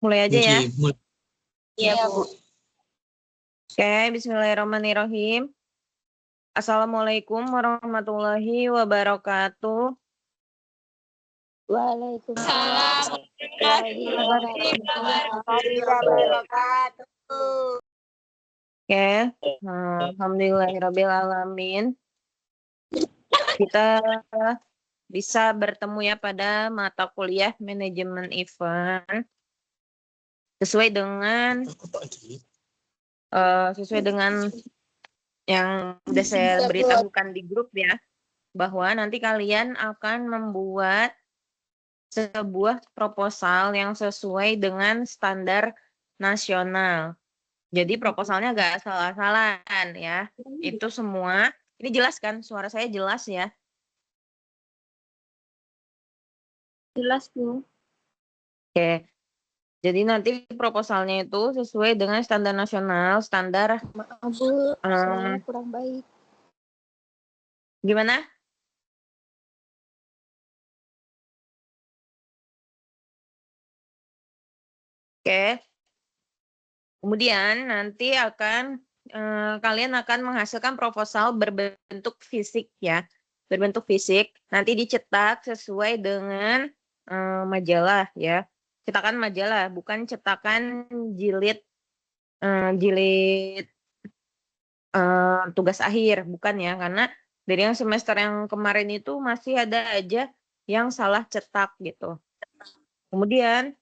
Mulai aja ya. Iya, Bu. Oke, bismillahirrahmanirrahim. Assalamualaikum warahmatullahi wabarakatuh. Waalaikumsalam warahmatullahi wabarakatuh. Oke, alhamdulillahirrabbilalamin. Kita bisa bertemu ya pada mata kuliah manajemen event sesuai dengan yang sudah saya beritahukan di grup ya, bahwa nanti kalian akan membuat sebuah proposal yang sesuai dengan standar nasional. Jadi proposalnya nggak asal-asalan ya. Itu semua. Ini jelas kan? Suara saya jelas ya? Jelas, Bu. Oke. Jadi nanti proposalnya itu sesuai dengan standar nasional, standar. Maaf, Bu. Suaranya kurang baik. Gimana? Oke. Kemudian nanti kalian akan menghasilkan proposal berbentuk fisik ya. Berbentuk fisik. Nanti dicetak sesuai dengan majalah ya. Cetakan majalah, bukan cetakan jilid tugas akhir, bukan ya. Karena dari yang semester yang kemarin itu masih ada aja yang salah cetak gitu. Kemudian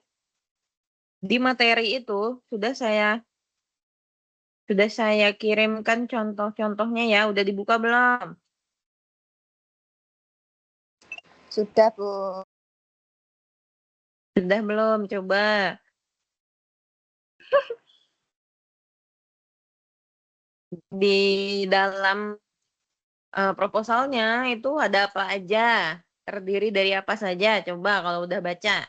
di materi itu sudah saya kirimkan contoh-contohnya ya. Udah dibuka belum? Sudah, Bu. Sudah belum? Coba. Di dalam proposalnya itu ada apa aja? Terdiri dari apa saja? Coba kalau udah baca.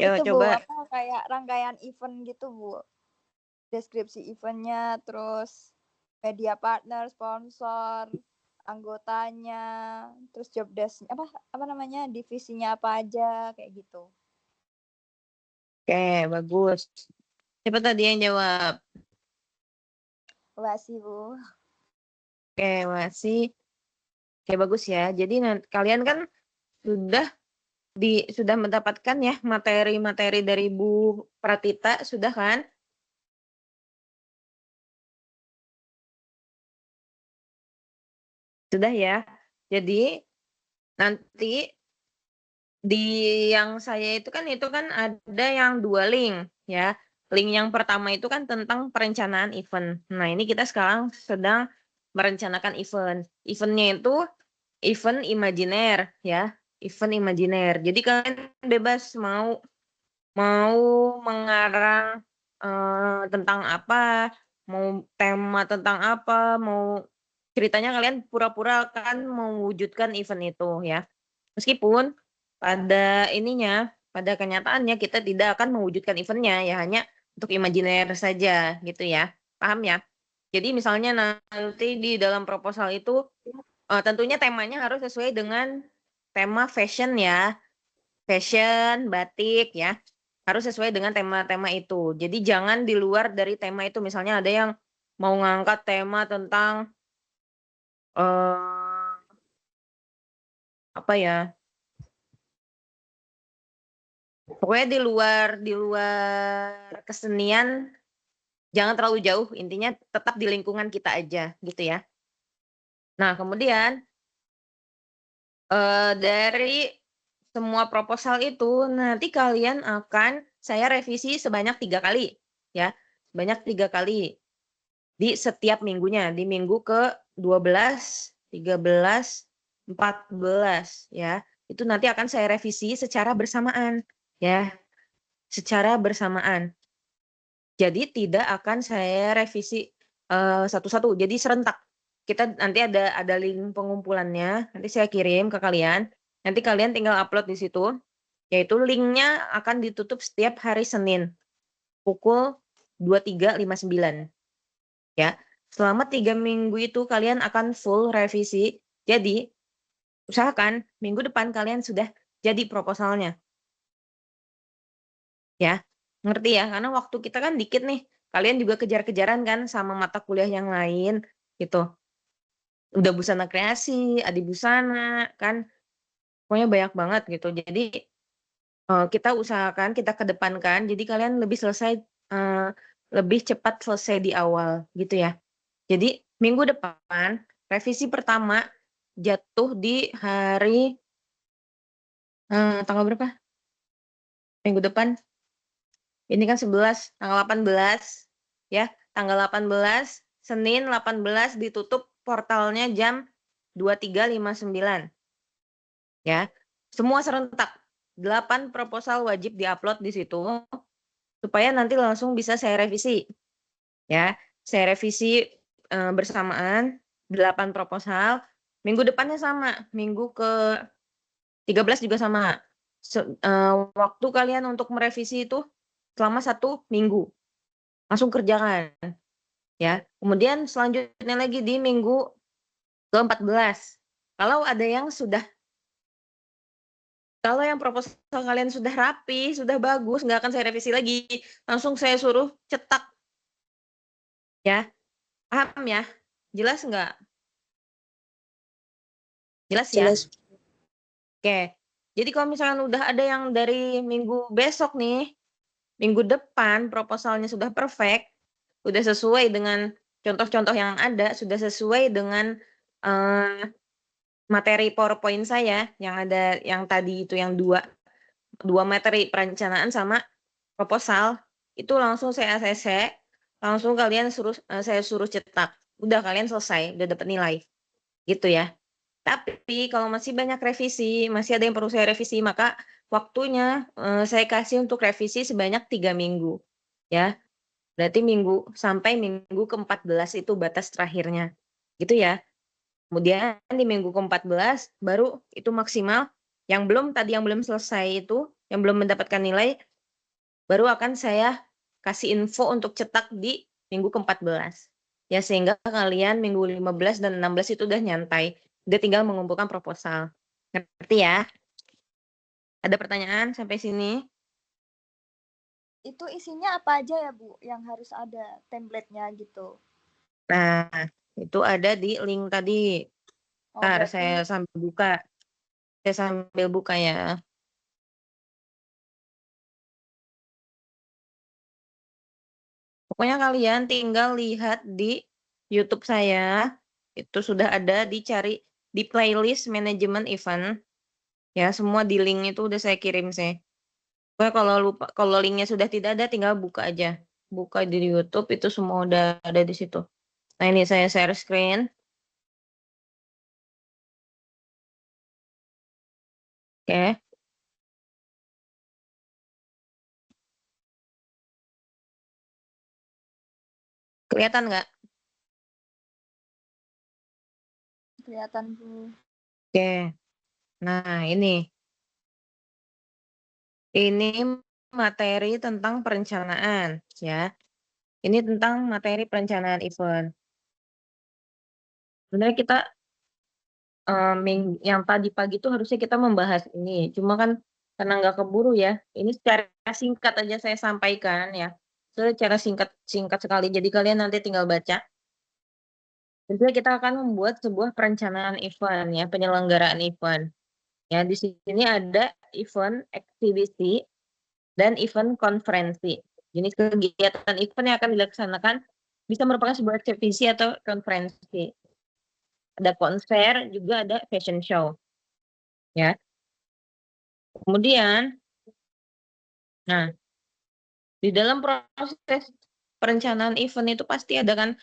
Yo, Itu, Bu, coba. apa kayak rangkaian event gitu, Bu. Deskripsi eventnya, terus media partner, sponsor, anggotanya, terus job desk apa namanya, divisinya apa aja kayak gitu. Oke, bagus. Siapa tadi yang jawab? Makasih, Bu. Oke, masih. Oke, bagus ya. Jadi kalian kan sudah sudah mendapatkan ya materi-materi dari Bu Pratita, sudah kan? Sudah ya. Jadi nanti di yang saya itu kan ada yang 2 link ya. Link yang pertama itu kan tentang perencanaan event. Nah, ini kita sekarang sedang merencanakan event. Eventnya itu event imajiner ya, event imajiner. Jadi kalian bebas mau mengarang tentang apa, mau tema tentang apa, mau ceritanya kalian pura-pura akan mewujudkan event itu ya. Meskipun pada kenyataannya kita tidak akan mewujudkan eventnya ya, hanya untuk imajiner saja gitu ya. Paham ya? Jadi misalnya nanti di dalam proposal itu tentunya temanya harus sesuai dengan tema fashion ya. Fashion, batik ya. Harus sesuai dengan tema-tema itu. Jadi jangan di luar dari tema itu. Misalnya ada yang mau ngangkat tema tentang apa ya? Pokoknya di luar kesenian jangan terlalu jauh. Intinya tetap di lingkungan kita aja gitu ya. Nah, kemudian dari semua proposal itu nanti kalian akan saya revisi sebanyak 3 kali ya. Sebanyak 3 kali di setiap minggunya, di minggu ke-12, 13, 14 ya. Itu nanti akan saya revisi secara bersamaan ya, secara bersamaan. Jadi tidak akan saya revisi satu-satu, jadi serentak. Kita nanti ada link pengumpulannya, nanti saya kirim ke kalian. Nanti kalian tinggal upload di situ, yaitu linknya akan ditutup setiap hari Senin pukul 2359 ya. Selama 3 minggu itu kalian akan full revisi. Jadi usahakan minggu depan kalian sudah jadi proposalnya. Ya. Ngerti ya? Karena waktu kita kan dikit nih. Kalian juga kejar-kejaran kan sama mata kuliah yang lain gitu. Udah busana kreasi, adibusana kan pokoknya banyak banget gitu. Jadi kita usahakan, kita kedepankan jadi kalian lebih cepat selesai di awal gitu ya. Jadi minggu depan revisi pertama jatuh di hari tanggal berapa? Minggu depan? Ini kan 11, tanggal 18 ya. Tanggal 18, Senin 18 ditutup portalnya jam 23.59 ya. Semua serentak. 8 proposal wajib diupload di situ supaya nanti langsung bisa saya revisi. Ya, saya revisi bersamaan 8 proposal. Minggu depannya sama, minggu ke-13 juga sama. Waktu kalian untuk merevisi itu selama 1 minggu. Langsung kerjakan ya. Kemudian selanjutnya lagi di minggu ke-14. Kalau yang proposal kalian sudah rapi, sudah bagus, nggak akan saya revisi lagi. Langsung saya suruh cetak. Ya, paham ya? Jelas nggak? Jelas ya? Jelas. Oke. Jadi kalau misalkan udah ada yang dari minggu besok nih, minggu depan proposalnya sudah perfect, udah sesuai dengan contoh-contoh yang ada, sudah sesuai dengan materi PowerPoint saya yang ada yang tadi itu yang dua materi perencanaan sama proposal, itu langsung saya ACC, langsung saya suruh cetak. Udah kalian selesai, udah dapat nilai. Gitu ya. Tapi kalau masih banyak revisi, masih ada yang perlu saya revisi, maka waktunya saya kasih untuk revisi sebanyak 3 minggu. Ya. Berarti sampai minggu ke-14 itu batas terakhirnya. Gitu ya. Kemudian di minggu ke-14 baru itu maksimal yang belum selesai itu, yang belum mendapatkan nilai, baru akan saya kasih info untuk cetak di minggu ke-14. Ya sehingga kalian minggu 15 dan 16 itu udah nyantai. Udah tinggal mengumpulkan proposal. Ngerti ya? Ada pertanyaan sampai sini? Itu isinya apa aja ya, Bu? Yang harus ada template-nya gitu. Nah, itu ada di link tadi. Oh, Ntar berarti saya sambil buka. Saya sambil buka ya. Pokoknya kalian tinggal lihat di YouTube saya. Itu sudah ada, dicari di playlist manajemen event. Ya, semua di link itu udah saya kirim sih. Pokoknya kalau linknya sudah tidak ada, tinggal buka aja. Buka di YouTube, itu semua udah ada di situ. Nah, ini saya share screen. Oke. Kelihatan nggak? kelihatan, Bu. Oke. Nah, ini. Ini materi tentang perencanaan, ya. Ini tentang materi perencanaan event. Sebenarnya kita yang tadi pagi itu harusnya kita membahas ini, cuma kan karena nggak keburu ya, ini secara singkat aja saya sampaikan ya. Secara singkat sekali, jadi kalian nanti tinggal baca. Tentunya kita akan membuat sebuah perencanaan event ya, penyelenggaraan event. Ya, di sini ada event eksibisi dan event konferensi. Jadi kegiatan event yang akan dilaksanakan bisa merupakan sebuah eksibisi atau konferensi. Ada konser, juga ada fashion show. Ya. Kemudian, nah, di dalam proses perencanaan event itu pasti ada kan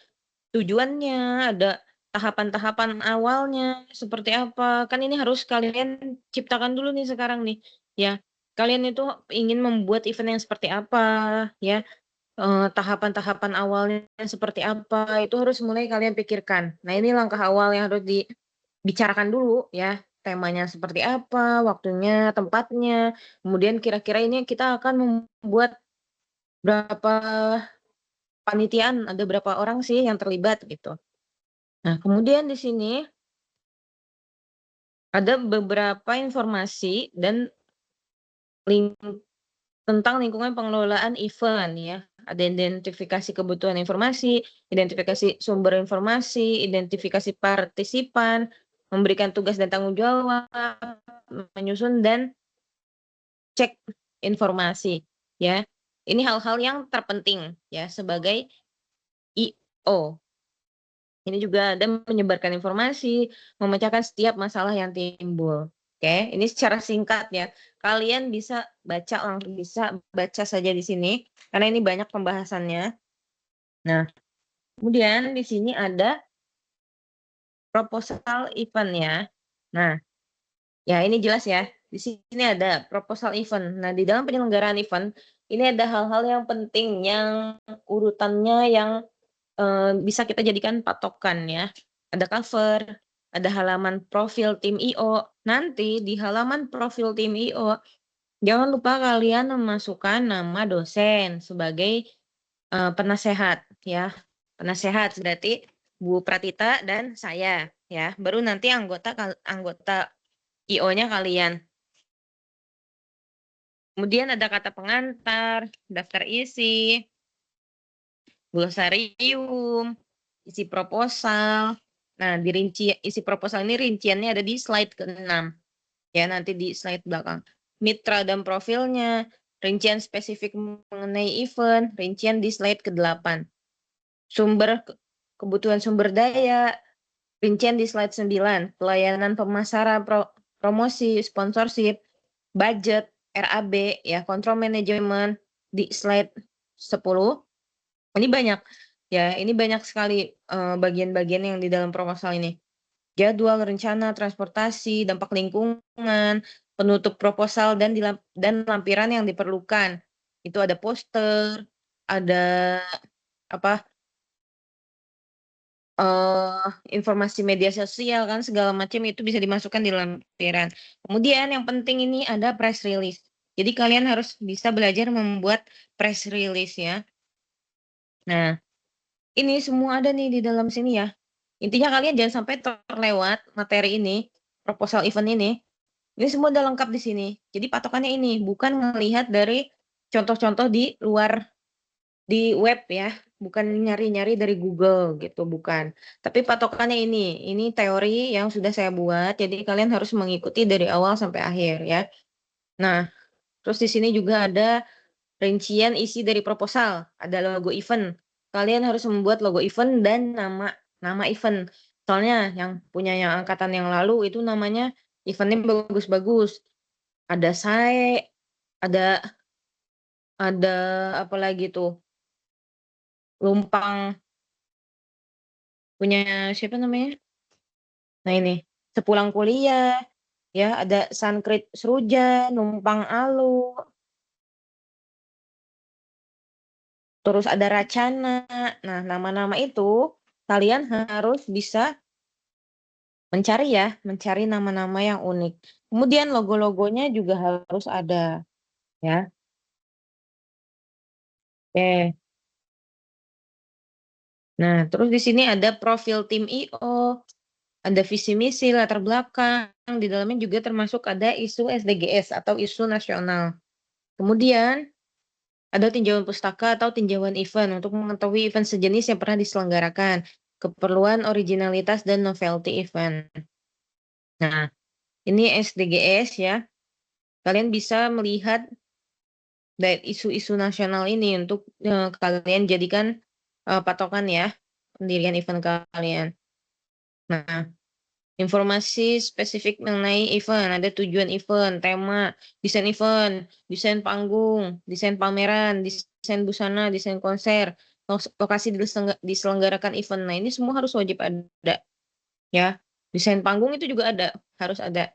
tujuannya, ada tahapan-tahapan awalnya seperti apa. Kan ini harus kalian ciptakan dulu nih sekarang nih, ya. Kalian itu ingin membuat event yang seperti apa, ya. Tahapan-tahapan awalnya seperti apa, itu harus mulai kalian pikirkan. Nah, ini langkah awal yang harus dibicarakan dulu ya, temanya seperti apa, waktunya, tempatnya, kemudian kira-kira ini kita akan membuat berapa kepanitiaan ada berapa orang sih yang terlibat gitu. Nah, kemudian di sini ada beberapa informasi dan link tentang lingkungan pengelolaan event ya. Ada identifikasi kebutuhan informasi, identifikasi sumber informasi, identifikasi partisipan, memberikan tugas dan tanggung jawab, menyusun dan cek informasi ya. Ini hal-hal yang terpenting ya sebagai IO. Ini juga ada menyebarkan informasi, memecahkan setiap masalah yang timbul. Oke, ini secara singkat ya. Kalian bisa baca saja di sini karena ini banyak pembahasannya. Nah, kemudian di sini ada proposal event ya. Nah, ya ini jelas ya. Di sini ada proposal event. Nah, di dalam penyelenggaraan event ini ada hal-hal yang penting yang urutannya yang bisa kita jadikan patokan ya. Ada cover, ada halaman profil tim IO. Nanti di halaman profil tim IO, jangan lupa kalian memasukkan nama dosen sebagai penasehat ya. Penasehat berarti Bu Pratita dan saya ya. Baru nanti anggota IO-nya kalian. Kemudian ada kata pengantar, daftar isi, glosarium, isi proposal. Nah, isi proposal ini rinciannya ada di slide ke-6. Ya, nanti di slide belakang. Mitra dan profilnya, rincian spesifik mengenai event, rincian di slide ke-8. Kebutuhan sumber daya, rincian di slide 9. Pelayanan pemasaran, promosi, sponsorship, budget, RAB, ya, kontrol manajemen di slide 10. Ini banyak ya, ini banyak sekali bagian-bagian yang di dalam proposal ini. Jadwal, rencana, transportasi, dampak lingkungan, penutup proposal dan lampiran yang diperlukan. Itu ada poster, ada apa informasi media sosial kan segala macam itu bisa dimasukkan di lampiran. Kemudian yang penting ini ada press release. Jadi kalian harus bisa belajar membuat press release ya. Nah, ini semua ada nih di dalam sini ya. Intinya kalian jangan sampai terlewat materi ini, proposal event ini. Ini semua udah lengkap di sini. Jadi patokannya ini, bukan melihat dari contoh-contoh di luar di web ya, bukan nyari-nyari dari Google gitu, bukan. Tapi patokannya ini teori yang sudah saya buat, jadi kalian harus mengikuti dari awal sampai akhir ya. Nah, terus di sini juga ada rincian isi dari proposal, ada logo event. Kalian harus membuat logo event dan nama event. Soalnya yang punya yang angkatan yang lalu itu namanya eventnya bagus-bagus. Ada SAE, ada apa lagi tuh? Lumpang punya siapa namanya? Nah ini, sepulang kuliah, ya ada Sankrit Sruja, Numpang Alu, terus ada Racana. Nah, nama-nama itu kalian harus bisa mencari nama-nama yang unik. Kemudian logo-logonya juga harus ada, ya. Oke. Nah, terus di sini ada profil tim IO, ada visi misi, latar belakang, di dalamnya juga termasuk ada isu SDGs atau isu nasional. Kemudian ada tinjauan pustaka atau tinjauan event untuk mengetahui event sejenis yang pernah diselenggarakan, keperluan originalitas dan novelty event. Nah, ini SDGs ya. Kalian bisa melihat dari isu-isu nasional ini untuk kalian jadikan patokan ya pendirian event kalian. Nah, informasi spesifik mengenai event, ada tujuan event, tema, desain panggung, desain pameran, desain busana, desain konser, lokasi diselenggarakan event. Nah, ini semua harus wajib ada ya. Desain panggung itu juga harus ada.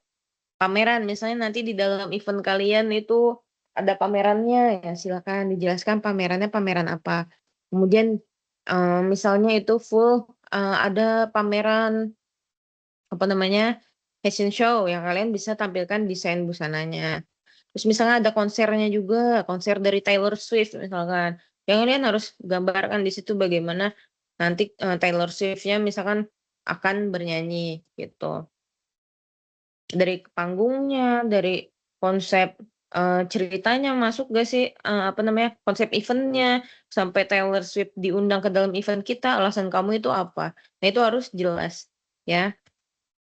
Pameran misalnya nanti di dalam event kalian itu ada pamerannya ya silakan dijelaskan pamerannya pameran apa. Kemudian misalnya itu full ada pameran apa namanya, fashion show yang kalian bisa tampilkan desain busananya. Terus misalnya ada konsernya juga, konser dari Taylor Swift misalkan. Ya kalian harus gambarkan di situ bagaimana nanti, Taylor Swift-nya misalkan akan bernyanyi gitu. Dari panggungnya, dari konsep, ceritanya masuk gak sih, apa namanya, konsep event-nya, sampai Taylor Swift diundang ke dalam event kita, alasan kamu itu apa? Nah itu harus jelas, ya.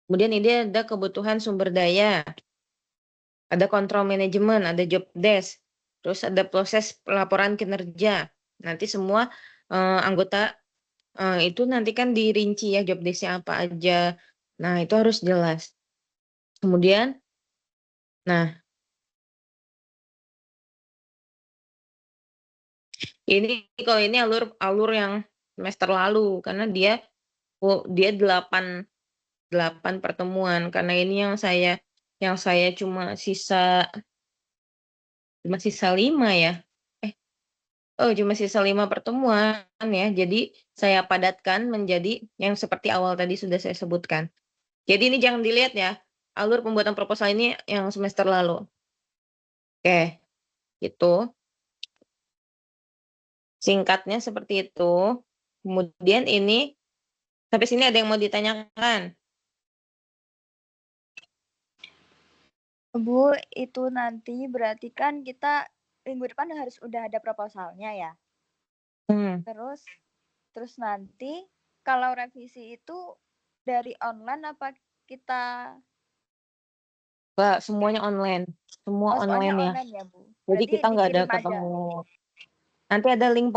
Kemudian ini ada kebutuhan sumber daya, ada kontrol manajemen, ada job desk, terus ada proses pelaporan kinerja. Nanti semua, anggota, itu nanti kan dirinci ya job desk-nya apa aja. Nah itu harus jelas. Kemudian nah kalau ini alur alur yang semester lalu, karena dia 8 8 pertemuan, karena ini yang saya cuma sisa 5 ya. Eh, oh cuma sisa 5 pertemuan ya, jadi saya padatkan menjadi yang seperti awal tadi sudah saya sebutkan. Jadi ini jangan dilihat ya, alur pembuatan proposal ini yang semester lalu. Oke, itu. Singkatnya seperti itu. Kemudian ini, sampai sini ada yang mau ditanyakan? Bu, itu nanti berarti kan kita minggu depan harus udah ada proposalnya ya. Hmm. Terus nanti kalau revisi itu dari online apa kita Enggak, semuanya online. Semua soalnya online ya. online ya, Bu? Jadi Berarti kita nggak ada dikirim aja. ketemu. Nanti ada link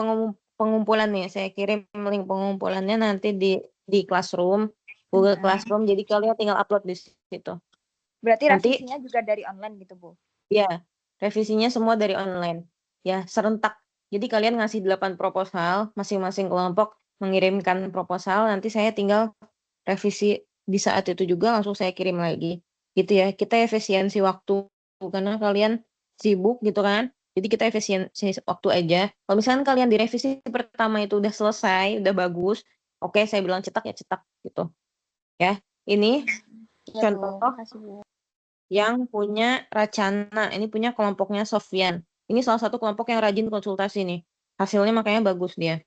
pengumpulan nih, saya kirim link pengumpulannya nanti di Classroom, Google Classroom, jadi kalian tinggal upload di situ. Berarti Nanti revisinya juga dari online gitu, Bu? ya, revisinya semua dari online. Ya, serentak. Jadi kalian ngasih 8 proposal, masing-masing kelompok mengirimkan proposal, nanti saya tinggal revisi di saat itu juga langsung saya kirim lagi. Gitu ya. Kita efisiensi waktu karena kalian sibuk gitu kan. Jadi kita efisiensi waktu aja. Kalau misalkan kalian direvisi pertama itu udah selesai, udah bagus, oke saya bilang cetak ya cetak gitu. Ya. Ini Ya, Bu. contoh Makasih, Bu. yang punya Racana, ini punya kelompoknya Sofyan. Ini salah satu kelompok yang rajin konsultasi nih. Hasilnya makanya bagus dia.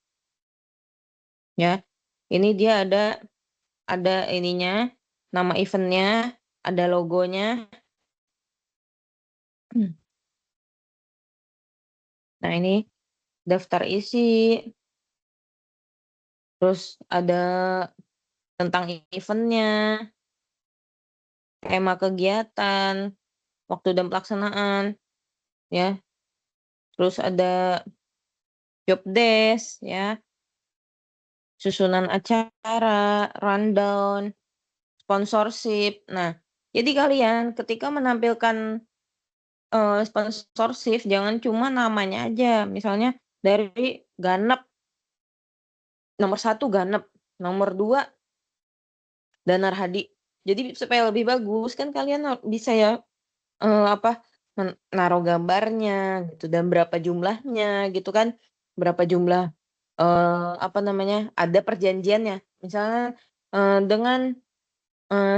Ya. Ini dia ada ininya, nama eventnya, ada logonya. Nah, ini daftar isi, terus ada tentang eventnya, tema kegiatan, waktu dan pelaksanaan, ya. Terus ada job desk, ya, susunan acara, rundown, sponsorship. Nah, jadi kalian ketika menampilkan sponsorship jangan cuma namanya aja. Misalnya dari Ganep, nomor 1 Ganep, nomor 2 Danar Hadi. Jadi supaya lebih bagus kan kalian bisa ya, apa, naruh gambarnya gitu dan berapa jumlahnya gitu kan. Berapa jumlah, apa namanya, ada perjanjiannya. Misalnya, dengan,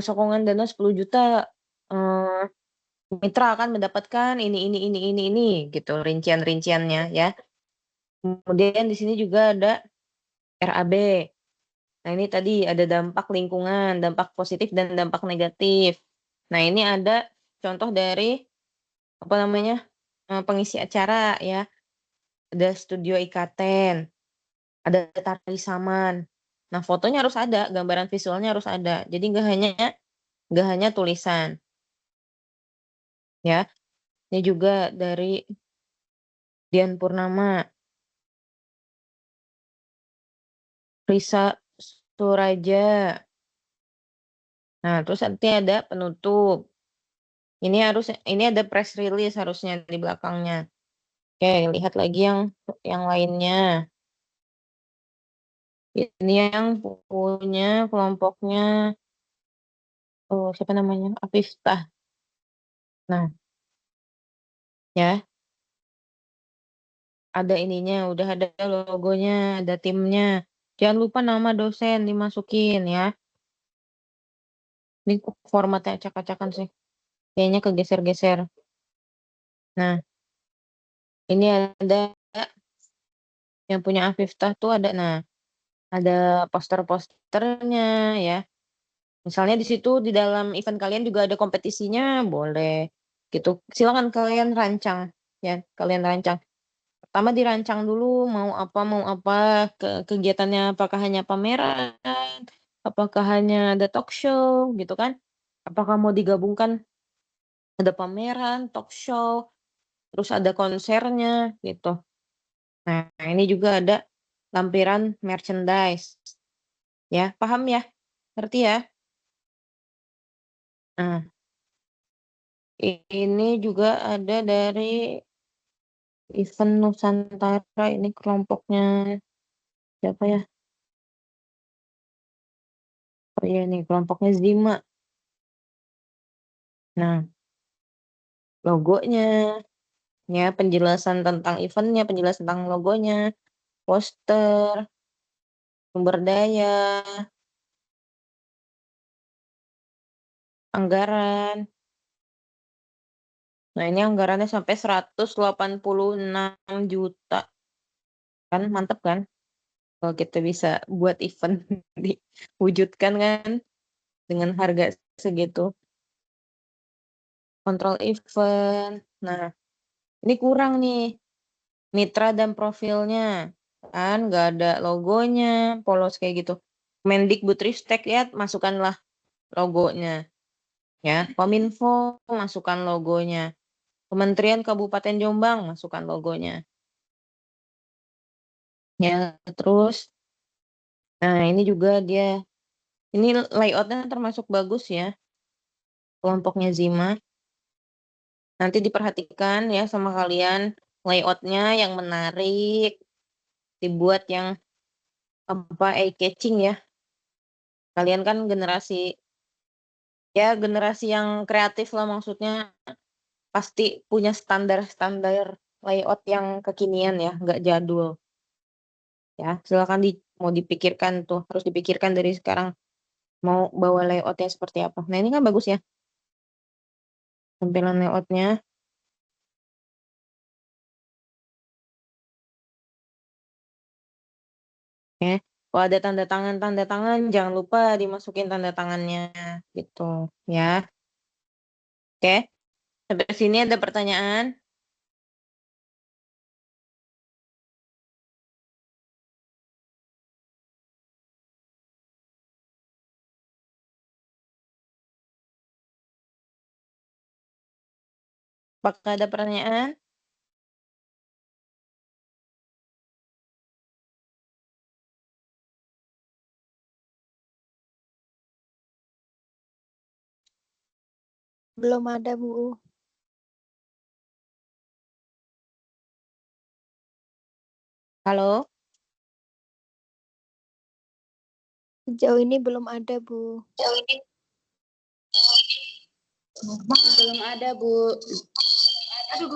sokongan dana 10 juta, mitra akan mendapatkan ini gitu rincian-rinciannya ya. Kemudian di sini juga ada RAB. Nah ini tadi ada dampak lingkungan, dampak positif dan dampak negatif. Nah ini ada contoh dari apa namanya, pengisi acara ya, ada studio ikaten, ada tari saman. Nah fotonya harus ada, gambaran visualnya harus ada. Jadi nggak hanya tulisan ya. Ini juga dari Dian Purnama, Risa Suraja. Nah, terus nanti ada penutup. Ini ada press release harusnya di belakangnya. Oke, lihat lagi yang lainnya. Ini yang punya kelompoknya, siapa namanya? Afiftah. Nah, ya, ada ininya, udah ada logonya, ada timnya. Jangan lupa nama dosen dimasukin ya. Ini formatnya acak-acakan sih. Kayaknya kegeser-geser. Nah, ini ada Yang punya Afiftah tuh ada, nah, ada poster-posternya ya. Misalnya di situ di dalam event kalian juga ada kompetisinya, boleh gitu. Silakan kalian rancang ya, kalian rancang. Pertama dirancang dulu mau apa kegiatannya, apakah hanya pameran, apakah hanya ada talk show gitu kan? Apakah mau digabungkan ada pameran, talk show, terus ada konsernya gitu. Nah, ini juga ada lampiran merchandise. Ya, paham ya? Ngerti ya? Nah, ini juga ada dari event Nusantara, ini kelompoknya siapa ya? Oh iya nih, kelompoknya Zima. Nah, logonya, ya penjelasan tentang eventnya, penjelasan tentang logonya, poster, sumber daya, anggaran. Nah, ini anggarannya sampai 186 juta. Kan mantep kan? Kalau kita bisa buat event diwujudkan kan dengan harga segitu. Kontrol event. Nah, ini kurang nih. Mitra dan profilnya. Kan nggak ada logonya, polos kayak gitu. Mendikbudristek ya, masukkanlah logonya. Ya, Kominfo masukkan logonya. Kementerian Kabupaten Jombang masukkan logonya. Ya, terus nah ini juga dia, ini layoutnya termasuk bagus ya, kelompoknya Zima. Nanti diperhatikan ya sama kalian, layoutnya yang menarik, dibuat yang apa eye catching ya. Kalian kan generasi yang kreatif lah, maksudnya pasti punya standar-standar layout yang kekinian ya, nggak jadul. Ya, silakan mau dipikirkan tuh, harus dipikirkan dari sekarang mau bawa layoutnya seperti apa. Nah, ini kan bagus ya tampilan layoutnya. Ya. Kalau ada tanda tangan jangan lupa dimasukin tanda tangannya gitu ya. Oke, sampai sini ada pertanyaan. Apakah ada pertanyaan? Belum ada, Bu. Halo? Sejauh ini belum ada, Bu. Belum ada, Bu. Ada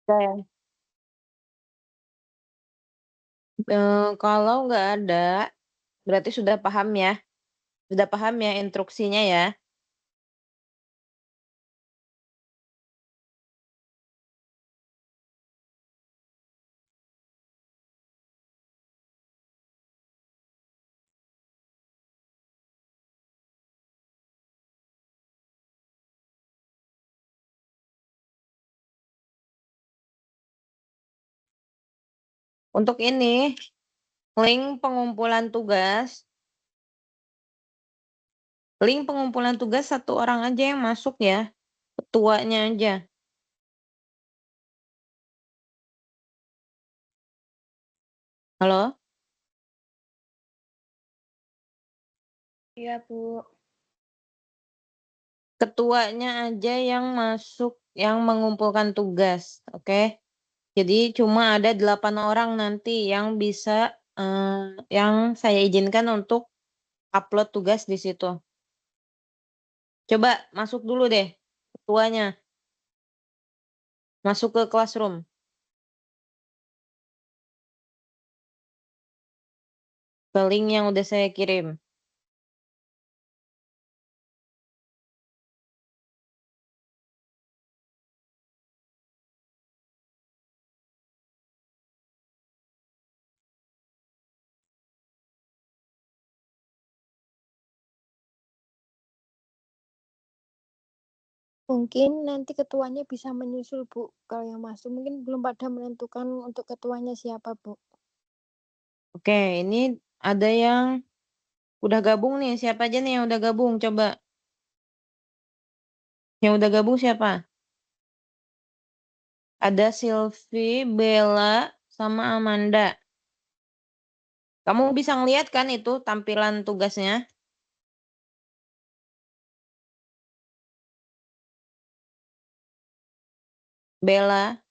ya? Kalau nggak ada, berarti sudah paham ya. Sudah paham ya instruksinya ya. Untuk ini, link pengumpulan tugas, satu orang aja yang masuk ya, ketuanya aja. Halo? Iya, Bu. Ketuanya aja yang masuk, yang mengumpulkan tugas, oke? Jadi cuma ada 8 orang nanti yang bisa, yang saya izinkan untuk upload tugas di situ. Coba masuk dulu deh, ketuanya. Masuk ke classroom. Ke link yang udah saya kirim. Mungkin nanti ketuanya bisa menyusul, Bu. Kalau yang masuk mungkin belum pada menentukan untuk ketuanya siapa, Bu. Oke, ini ada yang udah gabung nih. Siapa aja nih yang udah gabung? Coba. Yang udah gabung siapa? Ada Silvi, Bella, sama Amanda. Kamu bisa ngeliat kan itu tampilan tugasnya? Bella,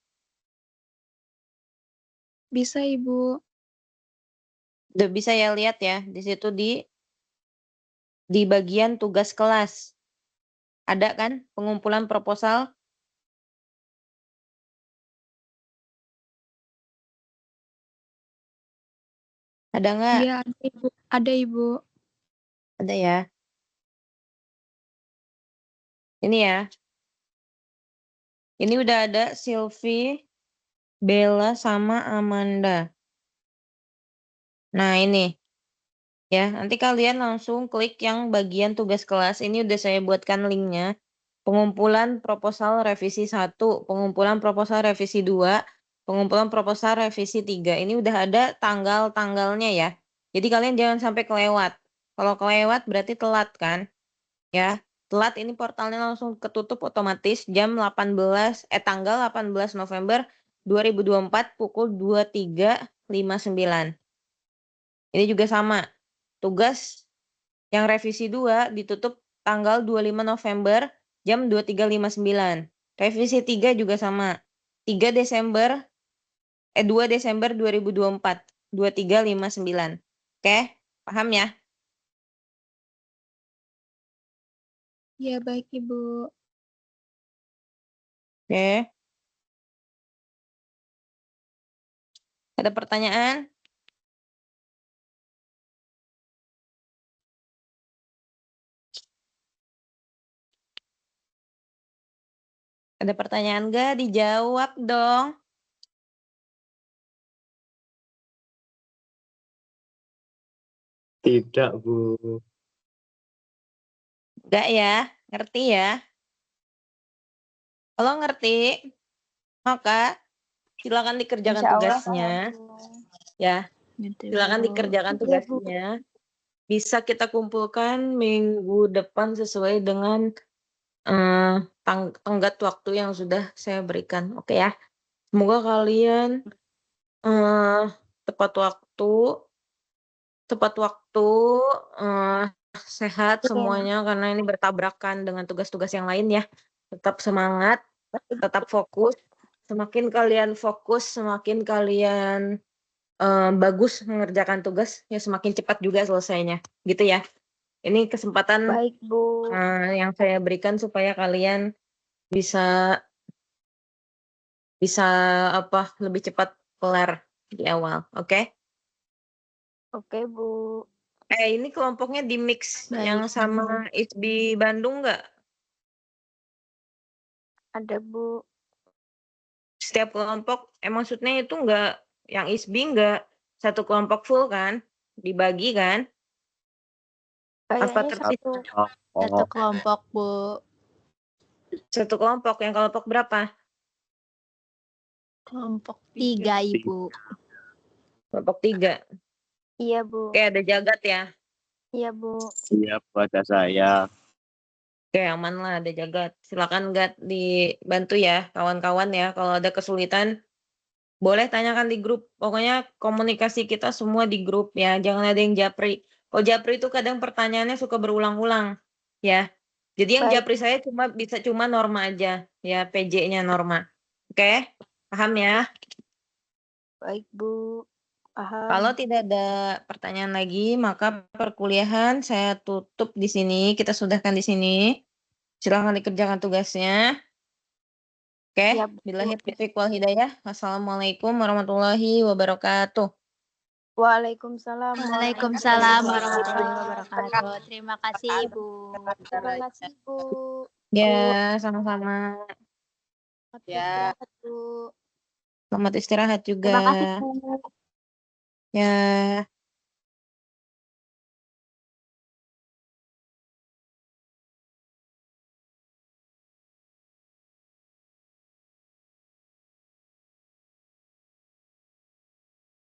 Bisa, Ibu. udah bisa ya lihat ya di situ di bagian tugas kelas. Ada kan pengumpulan proposal? Ada nggak? Iya, ada, Ibu. Ada, Ibu. Ada ya. Ini ya. Ini udah ada Silvi, Bella, sama Amanda. Nah ini ya, nanti kalian langsung klik yang bagian tugas kelas. Ini udah saya buatkan linknya. Pengumpulan proposal revisi 1, pengumpulan proposal revisi 2, pengumpulan proposal revisi 3. Ini udah ada tanggal-tanggalnya ya. Jadi kalian jangan sampai kelewat. Kalau kelewat berarti telat kan? Ya, telat ini portalnya langsung ketutup otomatis jam 18 tanggal 18 November 2024 pukul 23.59. Ini juga sama. Tugas yang revisi 2 ditutup tanggal 25 November jam 23.59. Revisi 3 juga sama. 3 Desember 2 Desember 2024 23.59. Oke, paham ya? Iya, baik, Ibu. Oke. Ada pertanyaan? Ada pertanyaan nggak? Dijawab dong. Tidak, Bu. Enggak ya? Ngerti ya? Kalau ngerti, maka silakan dikerjakan Insya Allah tugasnya. Ya, silakan dikerjakan Iya, Bu. tugasnya. Bisa kita kumpulkan minggu depan sesuai dengan tenggat waktu yang sudah saya berikan. Oke ya. Semoga kalian tepat waktu, sehat semuanya karena ini bertabrakan dengan tugas-tugas yang lain ya. Tetap semangat, tetap fokus. Semakin kalian fokus, semakin kalian bagus mengerjakan tugas, ya semakin cepat juga selesainya. Gitu ya. Ini kesempatan Baik, Bu. yang saya berikan supaya kalian bisa lebih cepat kelar di awal. Oke? Oke, Bu. Ini kelompoknya di mix yang Baik, sama ISBI Bandung nggak? Ada, Bu. Setiap kelompok, maksudnya itu nggak, yang ISBI nggak satu kelompok full kan? Dibagi kan? Apa Kayaknya terpisah? satu kelompok, Bu. Satu kelompok, yang kelompok berapa? Kelompok 3, Ibu. Kelompok 3. Iya, Bu. Oke, ada Jagat ya? Iya, Bu. Siap, ada saya. Oke, aman lah, ada Jagat. Silakan Gat dibantu ya, kawan-kawan ya. Kalau ada kesulitan, boleh tanyakan di grup. Pokoknya komunikasi kita semua di grup ya. Jangan ada yang japri. Kalau japri itu kadang pertanyaannya suka berulang-ulang ya. Jadi yang Baik. japri saya bisa cuma Norma aja ya, PJ-nya Norma. Oke? Paham ya? Baik, Bu. Paham. Kalau tidak ada pertanyaan lagi, maka perkuliahan saya tutup di sini. Kita sudahkan di sini. Silahkan dikerjakan tugasnya. Oke, Siap, Bu. billahi taufiq wal hidayah. Wassalamualaikum warahmatullahi wabarakatuh. Waalaikumsalam. Waalaikumsalam warahmatullahi wabarakatuh. Terima kasih, Ibu. Terima kasih, Bu. Ya, sama-sama. Selamat istirahat, Bu. Selamat istirahat juga. Terima kasih, Bu. Ya.